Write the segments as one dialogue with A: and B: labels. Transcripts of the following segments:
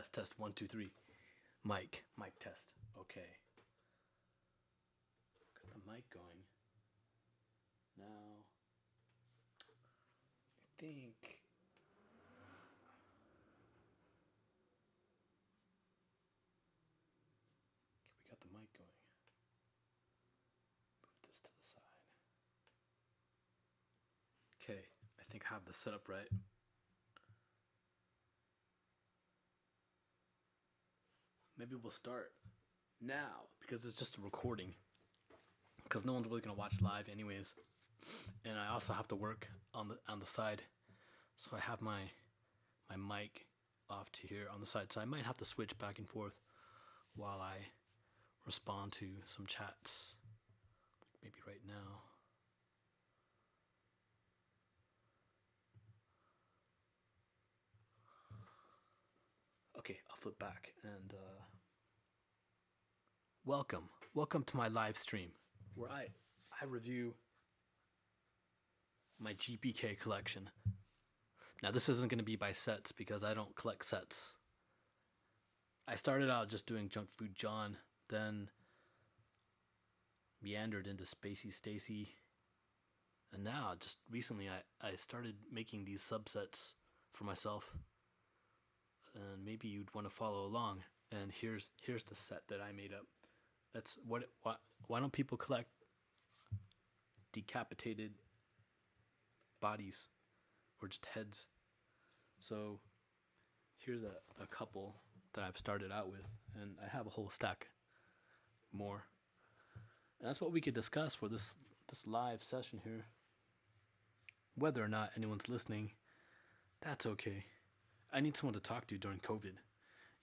A: Test 1 2 3. Mic test. Okay. Got the mic going. Now I think we got the mic going. Move this to the side. Okay, I think I have the setup right. Maybe we'll start now because it's just a recording. Because no one's really gonna watch live anyways, and I also have to work on the side, so I have my mic off to here on the side. So I might have to switch back and forth while I respond to some chats, maybe right now. Okay, I'll flip back and welcome to my live stream where I review my GPK collection. Now this isn't going to be by sets because I don't collect sets. I started out just doing Junk Food John, then meandered into Spacey Stacy, and now just recently I started making these subsets for myself, and maybe you'd want to follow along. And here's the set that I made up. That's why don't people collect decapitated bodies or just heads? So here's a couple that I've started out with, and I have a whole stack more. And that's what we could discuss for this live session here. Whether or not anyone's listening, that's okay. I need someone to talk to during COVID.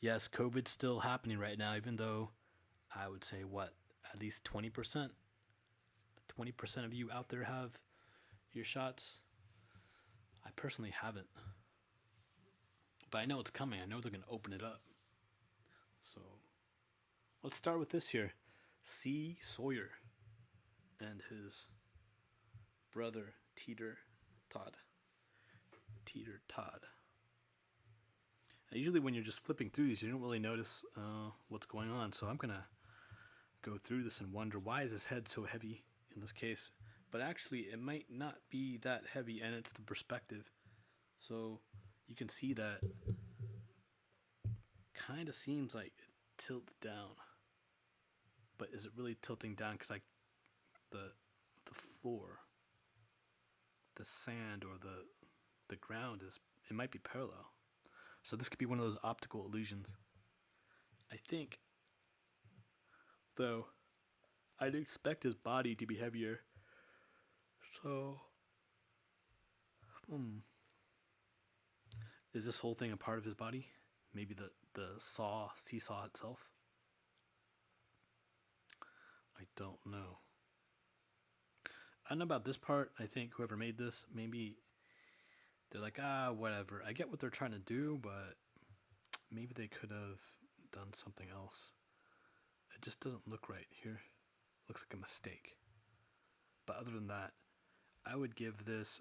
A: Yes, COVID's still happening right now, even though I would say at least 20% of you out there have your shots. I personally haven't. But I know it's coming. I know they're going to open it up. So let's start with this here. C. Sawyer and his brother Teeter Todd. Usually when you're just flipping through these, you don't really notice what's going on. So I'm going to go through this and wonder, why is his head so heavy in this case? But actually it might not be that heavy, and it's the perspective. So you can see that kind of seems like it tilts down. But is it really tilting down? Because the floor, the sand, or the ground it might be parallel. So this could be one of those optical illusions. I think, though, I'd expect his body to be heavier. So, is this whole thing a part of his body? Maybe the seesaw itself? I don't know. I don't know about this part. I think whoever made this, maybe they're like, whatever. I get what they're trying to do, but maybe they could have done something else. It just doesn't look right here. Looks like a mistake. But other than that, I would give this,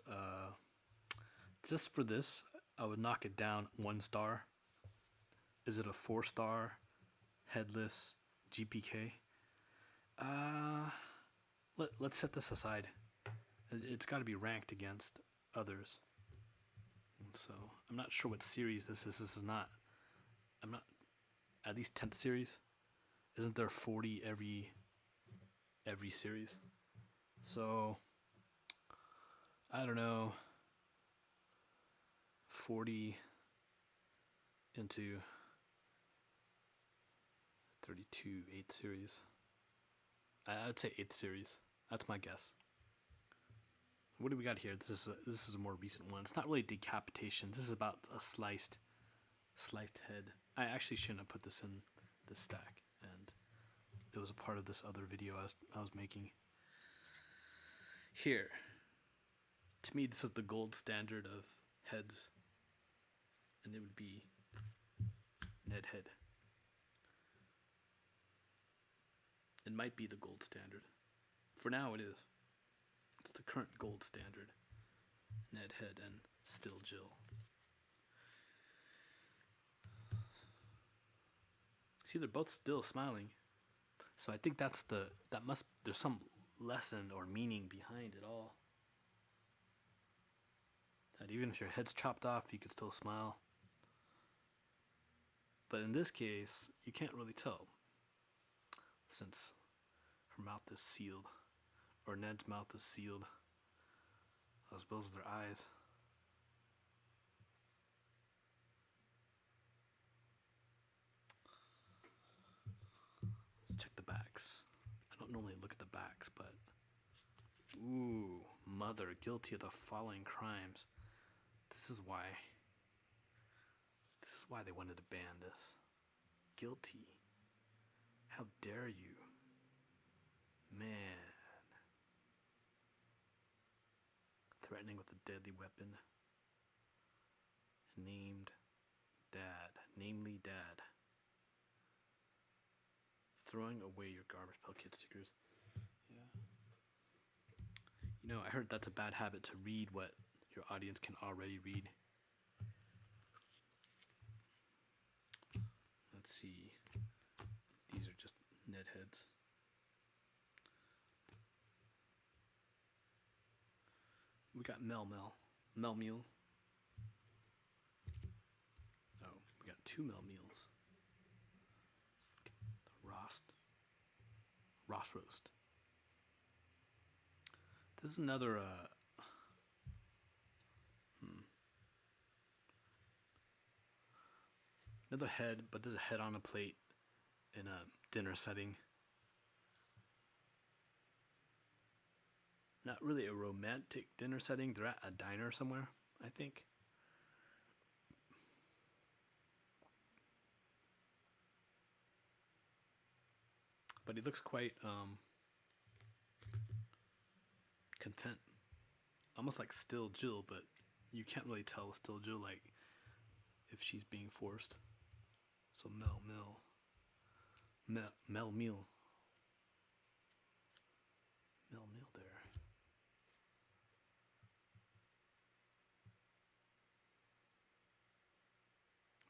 A: just for this, I would knock it down 1 star. Is it a 4-star headless GPK? Let's set this aside. It's got to be ranked against others. So I'm not sure what series this is. This is not. I'm not. At least 10th series. Isn't there 40 every series? So I don't know. 40 into 32, 8th series. I'd say 8th series. That's my guess. What do we got here? This is a more recent one. It's not really decapitation. This is about a sliced head. I actually shouldn't have put this in this stack, and it was a part of this other video I was making. Here, to me, this is the gold standard of heads, and it would be Ned Head. It might be the gold standard. For now, it is. It's the current gold standard. Ned Head and Still Jill. See, they're both still smiling. So I think there's some lesson or meaning behind it all. That even if your head's chopped off, you can still smile. But in this case, you can't really tell, since her mouth is sealed, or Ned's mouth is sealed, as well as their eyes. Let's check the backs. I don't normally look at the backs, but ooh, mother guilty of the following crimes. This is why they wanted to ban this. Guilty. How dare you? Man. Threatening with a deadly weapon. Named Dad. Namely Dad. Throwing away your Garbage Pail Kid stickers. Yeah. You know, I heard that's a bad habit to read what your audience can already read. Let's see. These are just Ned heads. We got Mel Meal. Oh, we got 2 Mel Meals. The Ross roast. This is another another head, but there's a head on a plate in a dinner setting. Not really a romantic dinner setting. They're at a diner somewhere, I think. But he looks quite content. Almost like Still Jill, but you can't really tell Still Jill like if she's being forced. So Mel Meal there.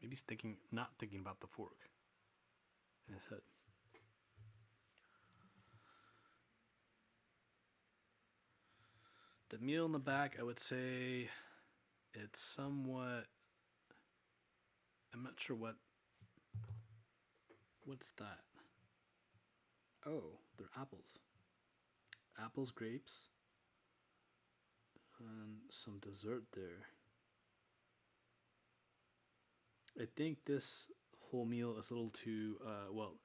A: Maybe he's not thinking about the fork in his head. The meal in the back, I would say it's somewhat, I'm not sure what's that? Oh, they're apples. Apples, grapes, and some dessert there. I think this whole meal is a little too,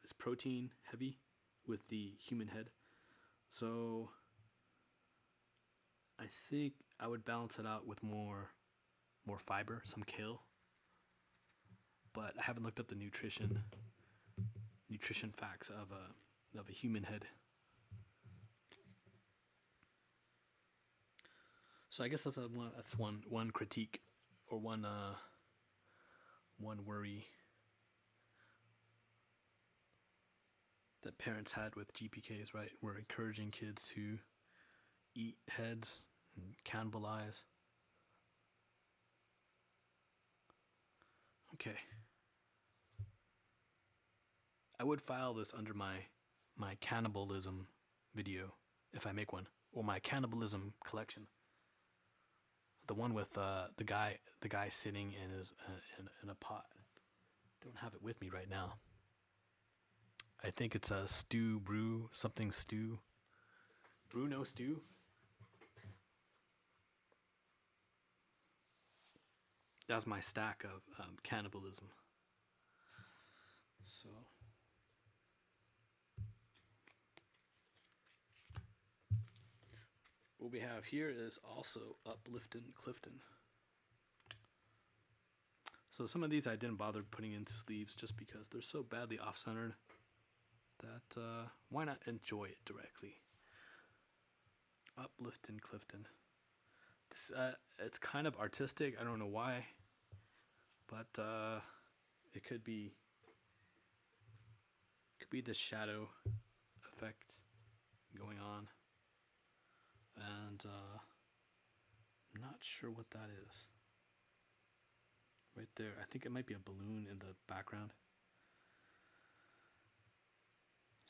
A: it's protein heavy with the human head. So I think I would balance it out with more fiber, some kale. But I haven't looked up the nutrition facts of a human head. So I guess that's one critique or one worry that parents had with GPKs, right? We're encouraging kids to eat heads and cannibalize. Okay. I would file this under my cannibalism video if I make one, or my cannibalism collection. The one with the guy sitting in a pot. Don't have it with me right now. I think it's a Bruno stew. That's my stack of cannibalism. So what we have here is also Upliftin' Clifton. So some of these I didn't bother putting into sleeves just because they're so badly off-centered that why not enjoy it directly? Upliftin' Clifton. It's kind of artistic. I don't know why, but it could be the shadow effect going on, and I'm not sure what that is. Right there, I think it might be a balloon in the background.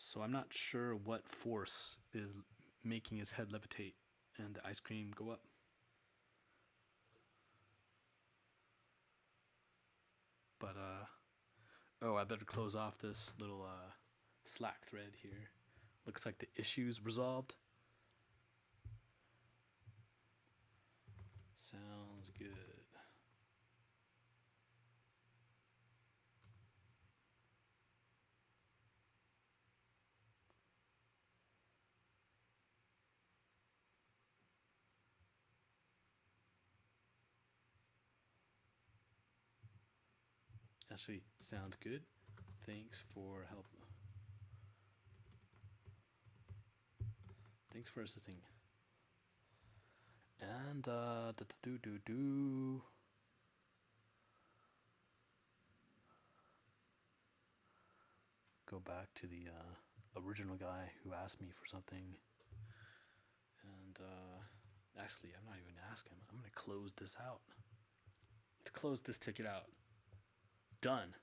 A: So I'm not sure what force is making his head levitate and the ice cream go up. But oh, I better close off this little Slack thread here. Looks like the issue's resolved. Sounds good. Actually, sounds good. Thanks for help. Thanks for assisting. And go back to the original guy who asked me for something. And actually, I'm not even gonna ask him. I'm gonna close this out. Let's close this ticket out. Done.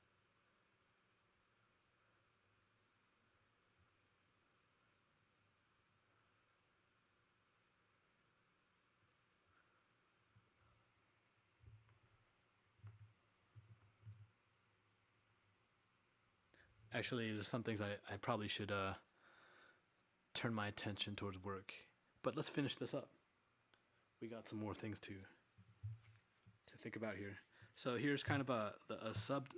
A: Actually, there's some things I probably should turn my attention towards work. But let's finish this up. We got some more things to think about here. So here's kind of a sub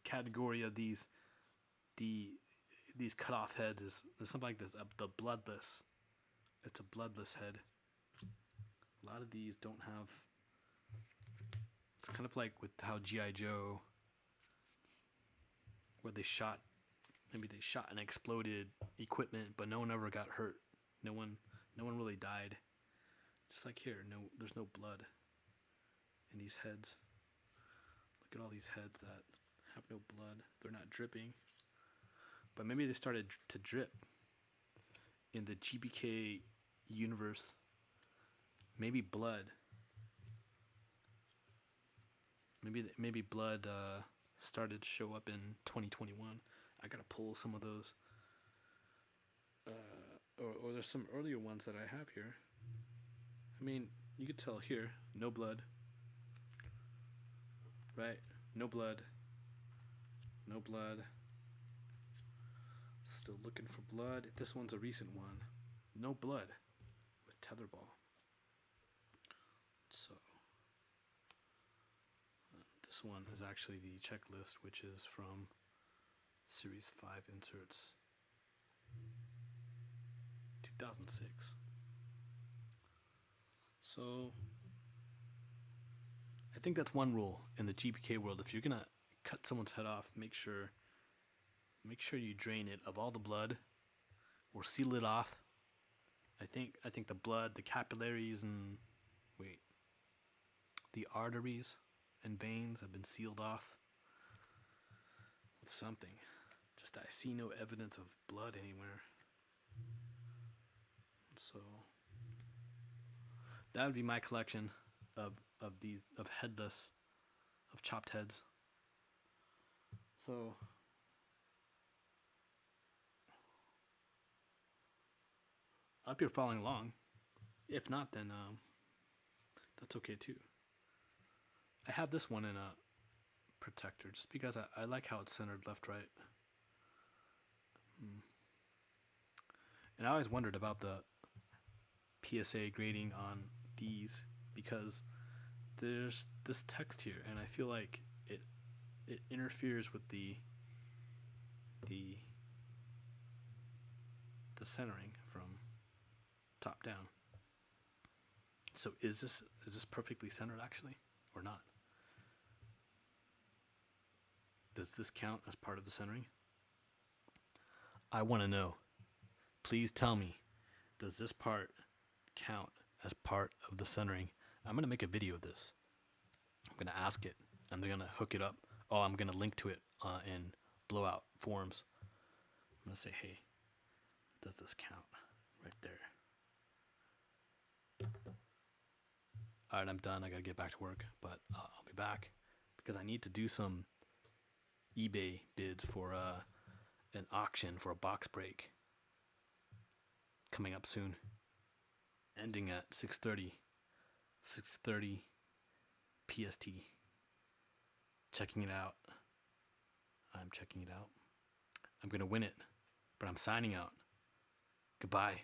A: category of these cut off heads is something like this. The bloodless. It's a bloodless head. A lot of these don't have. It's kind of like with how G.I. Joe, where maybe they shot and exploded equipment, but no one ever got hurt. No one really died. Just like here, there's no blood in these heads. Look at all these heads that have no blood. They're not dripping. But maybe they started to drip in the GBK universe. Maybe blood. Maybe blood started to show up in 2021. I gotta pull some of those. Or there's some earlier ones that I have here. I mean, you could tell here, no blood. Right? No blood. No blood. Still looking for blood. This one's a recent one. No blood with tetherball. So this one is actually the checklist, which is from Series 5 inserts 2006. So I think that's one rule in the GPK world. If you're gonna cut someone's head off, make sure you drain it of all the blood or seal it off. I think the blood, the capillaries and the arteries and veins have been sealed off with something. Just I see no evidence of blood anywhere. So that would be my collection of headless, of chopped heads. So I hope you're following along. If not, then that's okay too. I have this one in a protector just because I like how it's centered left, right. And I always wondered about the PSA grading on these because there's this text here and I feel like it interferes with the centering from top down. So is this perfectly centered actually or not? Does this count as part of the centering? I want to know. Please tell me, does this part count as part of the centering? I'm going to make a video of this. I'm going to ask it. I'm going to hook it up. Oh, I'm going to link to it in Blowout forums. I'm going to say, hey, does this count? Right there. All right, I'm done. I got to get back to work, but I'll be back because I need to do some eBay bids for an auction for a box break coming up soon, ending at 6:30 PST. Checking it out. I'm checking it out. I'm gonna win it, but I'm signing out. Goodbye.